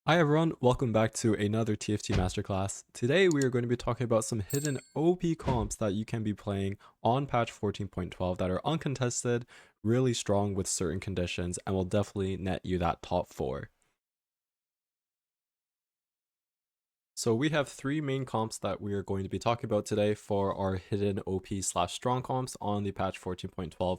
Hi everyone, welcome back to another TFT Masterclass. Today we are going to be talking about some hidden OP comps that you can be playing on patch 14.12 that are uncontested, really strong with certain conditions, and will definitely net you that top 4. So we have 3 main comps that we are going to be talking about today for our hidden OP/strong comps on the patch 14.12.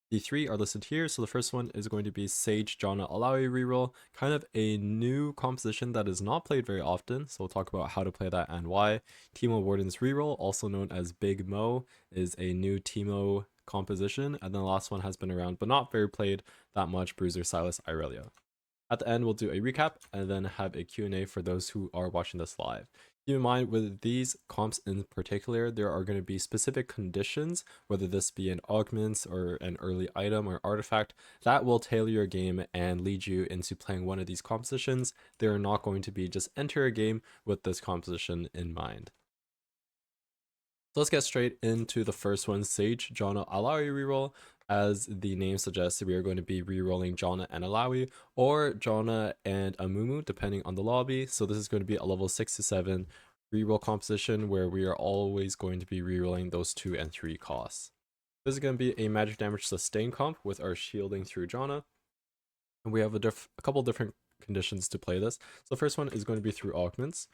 The 3 are listed here. So the first one is going to be Sage Janna Augments reroll, kind of a new composition that is not played very often. So we'll talk about how to play that and why. Teemo Warden's reroll, also known as Big Mo, is a new Teemo composition. And then the last one has been around, but not very played that much, Bruiser Irelia. At the end, we'll do a recap and then have a Q&A for those who are watching this live. Keep in mind, with these comps in particular, there are going to be specific conditions, whether this be an augments or an early item or artifact, that will tailor your game and lead you into playing one of these compositions. They are not going to be just enter a game with this composition in mind. So let's get straight into the first one, Sage Janna Augments reroll. As the name suggests, we are going to be rerolling Janna and Alawi, or Janna and Amumu, depending on the lobby. So this is going to be a level 6 to 7 reroll composition where we are always going to be rerolling those 2 and 3 costs. This is going to be a magic damage sustain comp with our shielding through Janna. And we have a couple different conditions to play this. So the first one is going to be through augments.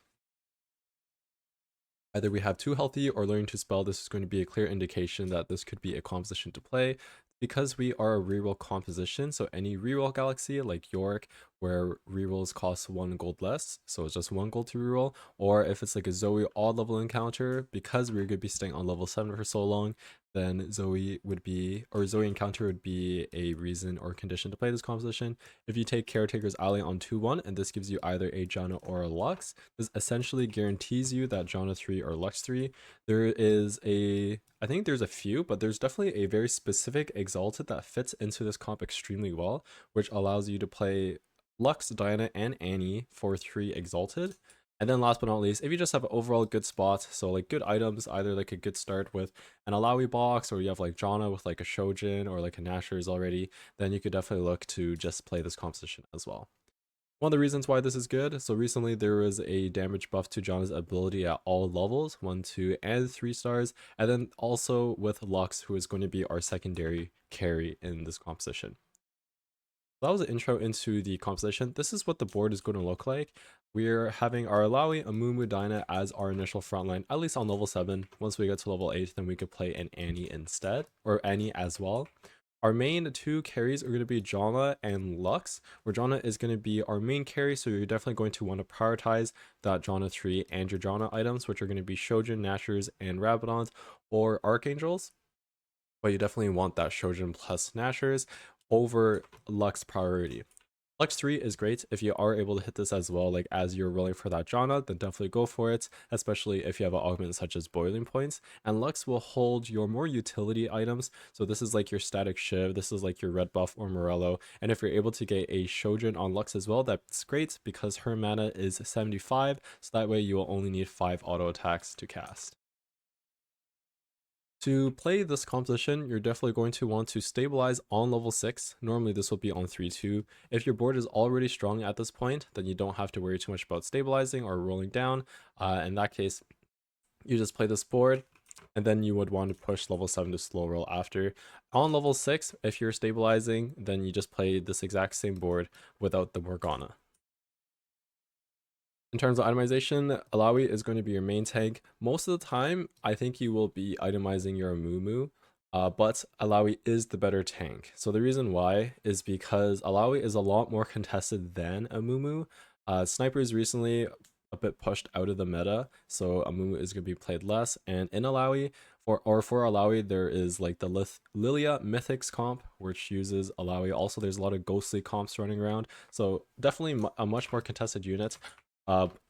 Either we have 2 healthy or learning to spell. This is going to be a clear indication that this could be a composition to play. Because we are a reroll composition, so any reroll galaxy like Yorick, where rerolls cost 1 gold less, so it's just 1 gold to reroll, or if it's like a Zoe odd level encounter, because we're going to be staying on level 7 for so long, then Zoe encounter would be a reason or condition to play this composition. If you take Caretaker's Ally on 2-1, and this gives you either a Janna or a Lux, this essentially guarantees you that Janna 3 or Lux 3. I think there's a few, but there's definitely a very specific Exalted that fits into this comp extremely well, which allows you to play Lux, Diana, and Annie for 3 Exalted. And then last but not least, if you just have an overall good spot, so like good items, either like a good start with an Alawi box, or you have like Janna with like a Shojin or like a Nashor's already, then you could definitely look to just play this composition as well. One of the reasons why this is good, so recently there was a damage buff to Janna's ability at all levels, 1, 2, and 3 stars, and then also with Lux, who is going to be our secondary carry in this composition. That was an intro into the composition. This is what the board is going to look like. We're having our Alawi, Amumu, Dinah as our initial frontline, at least on level 7. Once we get to level 8, then we could play an Annie instead, or Annie as well. Our main 2 carries are going to be Janna and Lux, where Janna is going to be our main carry, so you're definitely going to want to prioritize that Janna 3 and your Janna items, which are going to be Shojin, Nashors, and Rabadons, or Archangels. But you definitely want that Shojin plus Nashors over Lux priority. Lux 3 is great if you are able to hit this as well, like as you're rolling for that Janna, then definitely go for it, especially if you have an augment such as Boiling Points. And Lux will hold your more utility items, so this is like your Static Shiv, this is like your Red Buff or Morello, and if you're able to get a Shojin on Lux as well, that's great because her mana is 75, so that way you will only need 5 auto attacks to cast. To play this composition, you're definitely going to want to stabilize on level 6. Normally this will be on 3-2. If your board is already strong at this point, then you don't have to worry too much about stabilizing or rolling down. In that case, you just play this board, and then you would want to push level 7 to slow roll after. On level 6, if you're stabilizing, then you just play this exact same board without the Morgana. In terms of itemization, Alawi is going to be your main tank. Most of the time, I think you will be itemizing your Amumu, but Alawi is the better tank. So the reason why is because Alawi is a lot more contested than Amumu. Snipers recently a bit pushed out of the meta, so Amumu is going to be played less. And in Alawi, for Alawi, there is like the Lilia Mythics comp, which uses Alawi. Also, there's a lot of ghostly comps running around, so definitely a much more contested unit.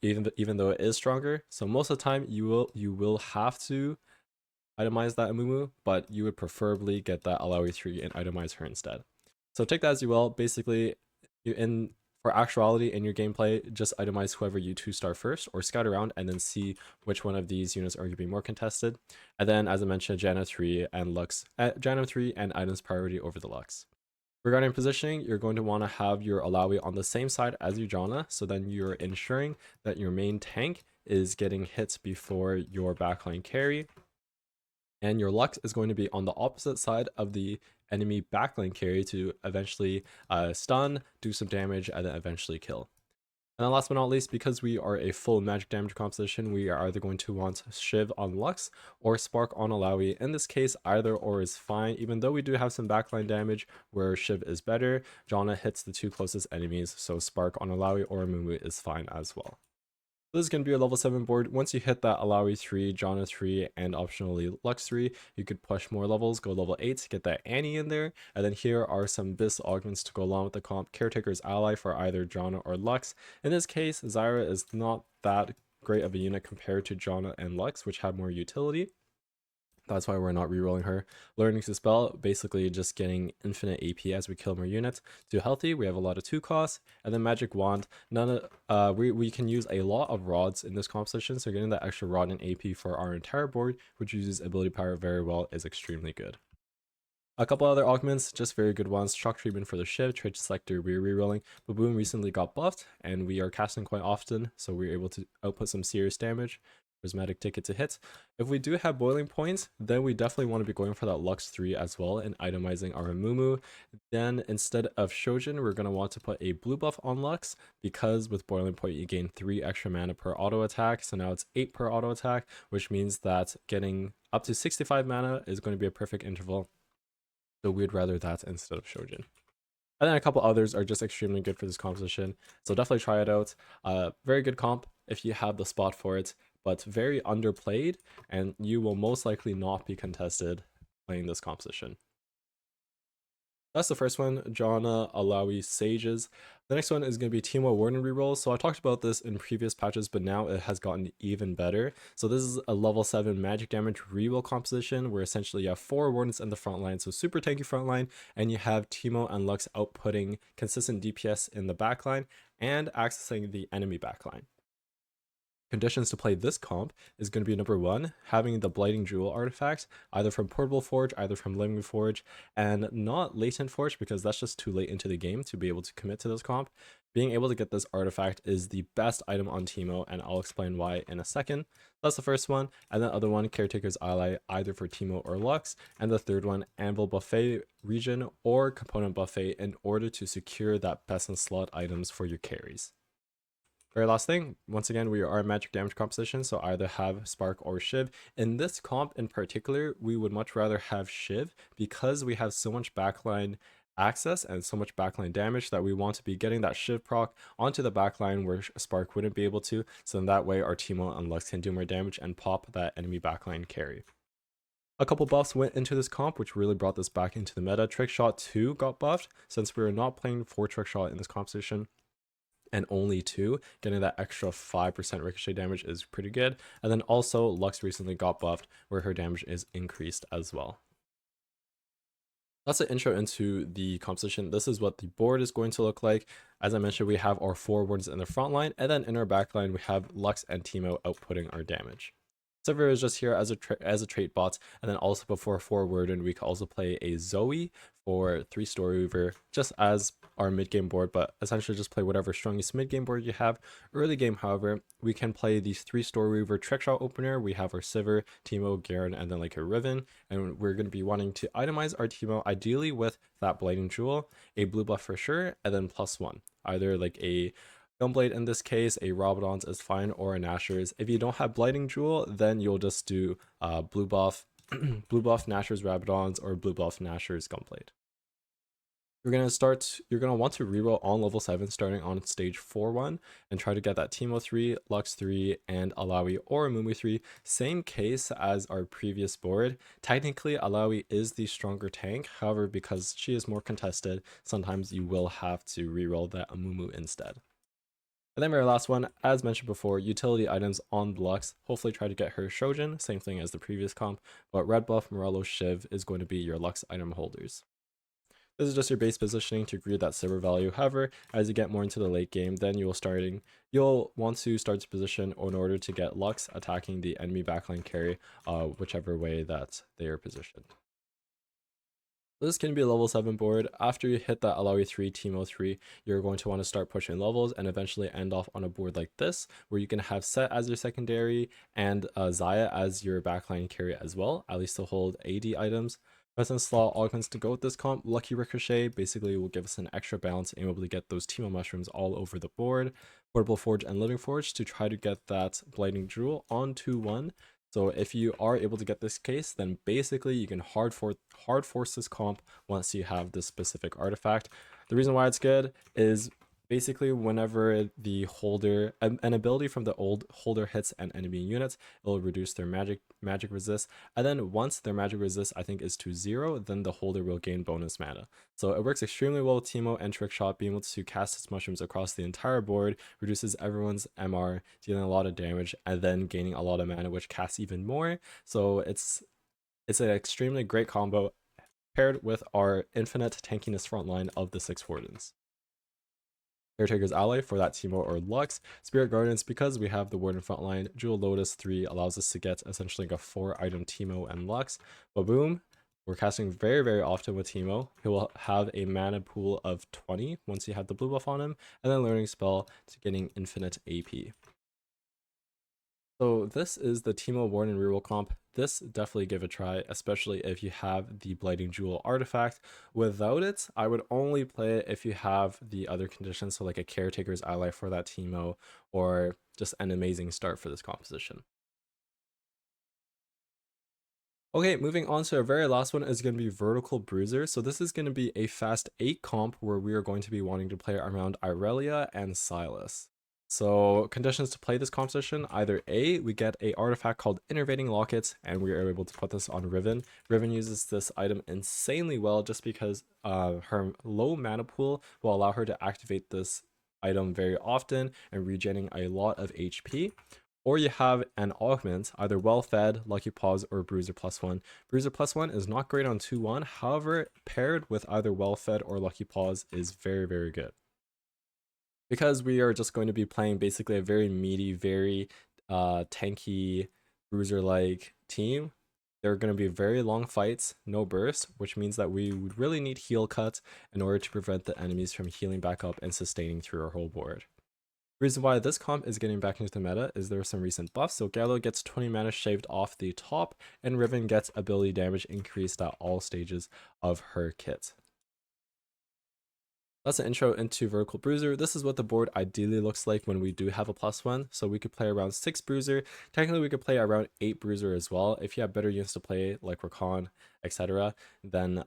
Even though it is stronger. So most of the time you will have to itemize that Amumu, but you would preferably get that Alawi 3 and itemize her instead. So take that as you will. Basically, for actuality in your gameplay, just itemize whoever you 2-star first, or scout around and then see which one of these units are going to be more contested. And then, as I mentioned, Janna 3 and Lux, Janna 3 and items priority over the Lux. Regarding positioning, you're going to want to have your Alawi on the same side as your Janna, so then you're ensuring that your main tank is getting hit before your backline carry, and your Lux is going to be on the opposite side of the enemy backline carry to eventually stun, do some damage, and then eventually kill. And then last but not least, because we are a full magic damage composition, we are either going to want Shiv on Lux or Spark on Alawi. In this case, either or is fine, even though we do have some backline damage where Shiv is better. Janna hits the two closest enemies, so Spark on Alawi or Mumu is fine as well. This is going to be a level 7 board. Once you hit that Alawi 3, Janna 3, and optionally Lux 3, you could push more levels, go level 8, get that Annie in there. And then here are some BIS augments to go along with the comp. Caretaker's Ally for either Janna or Lux. In this case, Zyra is not that great of a unit compared to Janna and Lux, which have more utility. That's why we're not rerolling her. Learning to spell, basically just getting infinite AP as we kill more units. To healthy, we have a lot of 2 costs. And then magic wand, we can use a lot of rods in this composition, so getting that extra rod and AP for our entire board, which uses ability power very well, is extremely good. A couple other augments, just very good ones. Shock treatment for the Shiv, trade selector, we're rerolling. Baboon recently got buffed, and we are casting quite often, so we're able to output some serious damage. Prismatic ticket to hit. If we do have boiling points, then we definitely want to be going for that Lux 3 as well and itemizing our Mumu. Then instead of Shojin, we're going to want to put a blue buff on Lux, because with boiling point you gain 3 extra mana per auto attack, so now it's 8 per auto attack, which means that getting up to 65 mana is going to be a perfect interval. So we'd rather that instead of Shojin. And then a couple others are just extremely good for this composition, so definitely try it out. Very good comp if you have the spot for it, but very underplayed, and you will most likely not be contested playing this composition. That's the first one, Janna, Alawi, Sages. The next one is going to be Teemo Warden reroll. So I talked about this in previous patches, but now it has gotten even better. So this is a level 7 magic damage reroll composition where essentially you have 4 Wardens in the front line, so super tanky front line, and you have Teemo and Lux outputting consistent DPS in the backline and accessing the enemy backline. Conditions to play this comp is going to be number 1, having the Blighting Jewel artifacts, either from Portable Forge, either from Living Forge, and not Latent Forge, because that's just too late into the game to be able to commit to this comp. Being able to get this artifact is the best item on Teemo, and I'll explain why in a second. That's the first one, and the other one, Caretaker's Ally, either for Teemo or Lux, and the third one, Anvil Buffet region or Component Buffet, in order to secure that best in slot items for your carries. Very last thing, once again, we are a magic damage composition, so either have Spark or Shiv. In this comp in particular, we would much rather have Shiv because we have so much backline access and so much backline damage that we want to be getting that Shiv proc onto the backline where Spark wouldn't be able to, so in that way our Teemo and Lux can do more damage and pop that enemy backline carry. A couple buffs went into this comp, which really brought this back into the meta. Trick Shot 2 got buffed, since we were not playing 4 Trick Shot in this composition and only 2, getting that extra 5% ricochet damage is pretty good. And then also Lux recently got buffed where her damage is increased as well. That's an intro into the composition. This is what the board is going to look like. As I mentioned, we have our 4 Wardens in the front line, and then in our back line we have Lux and Teemo outputting our damage. Sivir is just here as a trait bot, and then also before 4 Warden we can also play a Zoe for 3 Story Weaver just as our mid game board, but essentially just play whatever strongest mid game board you have. Early game, however, we can play these 3 Story Weaver trick shot opener. We have our Sivir, Teemo, Garen, and then like a Riven, and we're going to be wanting to itemize our Teemo ideally with that Blighting Jewel, a blue buff for sure, and then +1, either like a Gunblade in this case, a Rabadon's is fine, or a Nashor's. If you don't have Blighting Jewel, then you'll just do blue buff, blue buff Nashor's Rabadon's, or blue buff Nashor's Gunblade. You're gonna want to reroll on level 7 starting on stage 4-1 and try to get that Teemo 3, Lux 3, and Alawi or Mumu 3. Same case as our previous board. Technically, Alawi is the stronger tank, however, because she is more contested, sometimes you will have to reroll that Mumu instead. And then our last one, as mentioned before, utility items on the Lux. Hopefully try to get her Shojin, same thing as the previous comp, but red buff, Morello, Shiv is going to be your Lux item holders. This is just your base positioning to greed that silver value. However, as you get more into the late game, then you'll want to start to position in order to get Lux attacking the enemy backline carry, whichever way that they are positioned. This can be a level 7 board. After you hit that Alawi 3, Teemo 3, you're going to want to start pushing levels and eventually end off on a board like this, where you can have Set as your secondary and Zaya as your backline carry as well, at least to hold AD items. Present slot augments to go with this comp. Lucky Ricochet basically will give us an extra bounce and able to get those Teemo mushrooms all over the board. Portable Forge and Living Forge to try to get that Blighting Jewel on 2-1. So if you are able to get this case, then basically you can hard force this comp once you have this specific artifact. The reason why it's good is basically whenever the holder, an ability from the old holder hits an enemy unit, it'll reduce their magic resist. And then once their magic resist, I think, is to 0, then the holder will gain bonus mana. So it works extremely well with Teemo and Trickshot. Being able to cast its mushrooms across the entire board reduces everyone's MR, dealing a lot of damage, and then gaining a lot of mana, which casts even more. So it's an extremely great combo paired with our infinite tankiness frontline of the 6 Wardens. Caretaker's Ally for that Teemo or Lux. Spirit Gardens, because we have the Warden frontline. Jewel Lotus 3 allows us to get essentially like a 4-item Teemo and Lux. But boom, we're casting very, very often with Teemo. He will have a mana pool of 20 once you have the blue buff on him, and then learning spell to getting infinite AP. So this is the Teemo Warden reroll comp. This definitely give a try, especially if you have the Blighting Jewel artifact. Without it, I would only play it if you have the other conditions, so like a Caretaker's Ally for that Teemo, or just an amazing start for this composition. Okay, moving on to our very last one is going to be Vertical Bruiser. So this is going to be a fast 8 comp where we are going to be wanting to play around Irelia and Silas. So conditions to play this composition, either A, we get a artifact called Innervating Locket, and we are able to put this on Riven. Riven uses this item insanely well just because her low mana pool will allow her to activate this item very often and regenerating a lot of HP. Or you have an augment, either Well-Fed, Lucky Paws, or Bruiser +1. Bruiser +1 is not great on 2-1, however, paired with either Well-Fed or Lucky Paws is very, very good. Because we are just going to be playing basically a very meaty, very tanky, bruiser-like team, there are going to be very long fights, no burst, which means that we would really need heal cuts in order to prevent the enemies from healing back up and sustaining through our whole board. The reason why this comp is getting back into the meta is there are some recent buffs. So Gallo gets 20 mana shaved off the top, and Riven gets ability damage increased at all stages of her kit. That's an intro into Vertical Bruiser. This is what the board ideally looks like when we do have a +1. So we could play around 6 Bruiser. Technically, we could play around 8 Bruiser as well. If you have better units to play, like Rakan, etc., then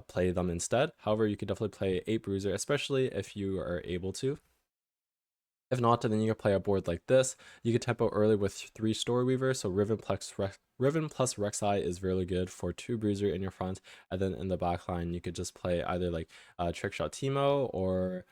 play them instead. However, you could definitely play 8 Bruiser, especially if you are able to. If not, then you can play a board like this. You can tempo early with 3 Story Weaver, so Riven plus Rek'Sai is really good for 2 Bruiser in your front, and then in the back line, you could just play either like Trickshot Teemo or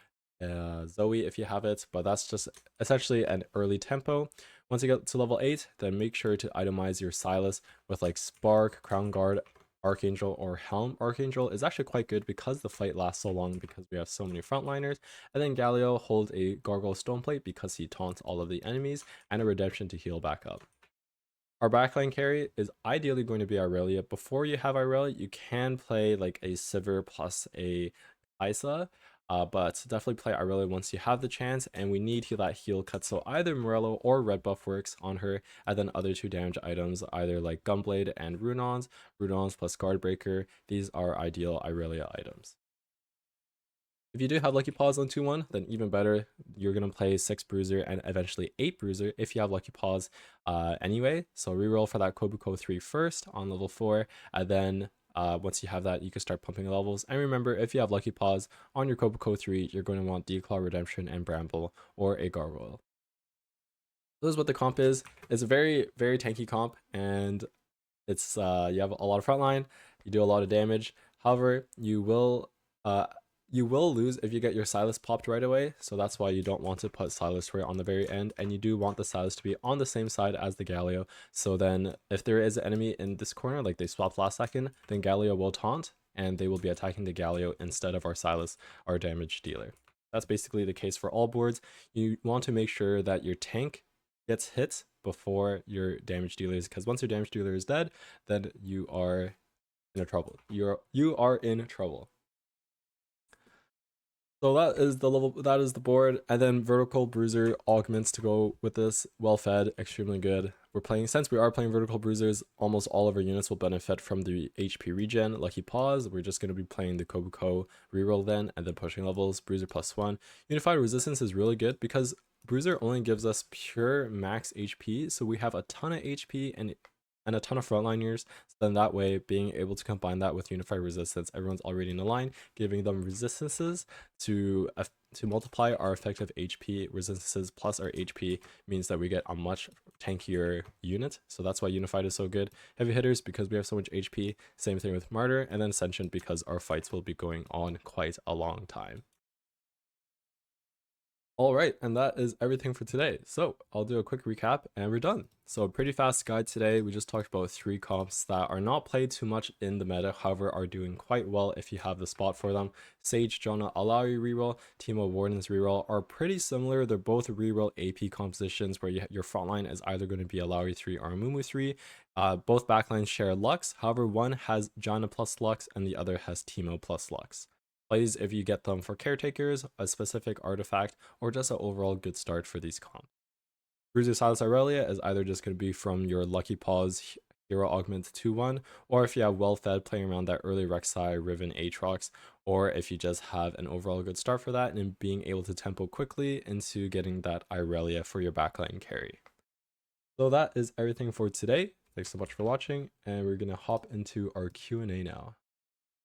Zoe if you have it, but that's just essentially an early tempo. Once you get to level 8, then make sure to itemize your Silas with like Spark, Crown Guard, Archangel, or Helm. Archangel is actually quite good because the fight lasts so long because we have so many frontliners. And then Galio holds a Gargoyle Stoneplate because he taunts all of the enemies, and a Redemption to heal back up. Our backline carry is ideally going to be Irelia. Before you have Irelia, you can play like a Sivir plus a Isa, but definitely play Irelia once you have the chance, and we need that heal cut, so either Morello or Red Buff works on her, and then other 2 damage items, either like Gunblade and Runons plus Guard Breaker. These are ideal Irelia items. If you do have Lucky Paws on 2-1, then even better. You're going to play 6 Bruiser and eventually 8 Bruiser if you have Lucky Paws anyway. So reroll for that Kobuko 3 first on level 4, and then once you have that, you can start pumping levels. And remember, if you have Lucky Paws on your Kobuko 3, you're going to want Declaw, Redemption, and Bramble, or a Gargoyle. This is what the comp is. It's a very, very tanky comp, and it's you have a lot of frontline, you do a lot of damage. However, you will lose if you get your Silas popped right away, so that's why you don't want to put Silas right on the very end, and you do want the Silas to be on the same side as the Galio. So then if there is an enemy in this corner, like they swapped last second, then Galio will taunt, and they will be attacking the Galio instead of our Silas, our damage dealer. That's basically the case for all boards. You want to make sure that your tank gets hit before your damage dealers, because once your damage dealer is dead, then you are in trouble. You are in trouble. So that is the level, that is the board, and then vertical bruiser augments to go with this. Well fed, extremely good. Since we are playing vertical bruisers, almost all of our units will benefit from the HP regen. Lucky pause. We're just going to be playing the Kobuko reroll then, and then pushing levels. Bruiser +1. Unified resistance is really good because bruiser only gives us pure max HP, so we have a ton of HP and a ton of frontliners. So then that way, being able to combine that with unified resistance, everyone's already in a line, giving them resistances to multiply our effective HP. Resistances plus our HP means that we get a much tankier unit. So that's why unified is so good. Heavy hitters because we have so much HP. Same thing with martyr, and then sentient because our fights will be going on quite a long time. All right, and that is everything for today. So I'll do a quick recap and we're done. So a pretty fast guide today. We just talked about 3 comps that are not played too much in the meta, however are doing quite well if you have the spot for them. Sage, Janna, Alawi reroll, Teemo Warden's reroll are pretty similar. They're both reroll AP compositions where your frontline is either going to be Alawi 3 or Mumu 3. Both backlines share Lux, however one has Janna plus Lux and the other has Teemo plus Lux. Plays if you get them for caretakers, a specific artifact, or just an overall good start for these comps. Bruiser Silas Aurelia is either just going to be from your Lucky Paws Hero Augment 2-1, or if you have well fed playing around that early Rek'Sai, Riven, Aatrox, or if you just have an overall good start for that and being able to tempo quickly into getting that Aurelia for your backline carry. So that is everything for today. Thanks so much for watching, and we're going to hop into our Q&A now.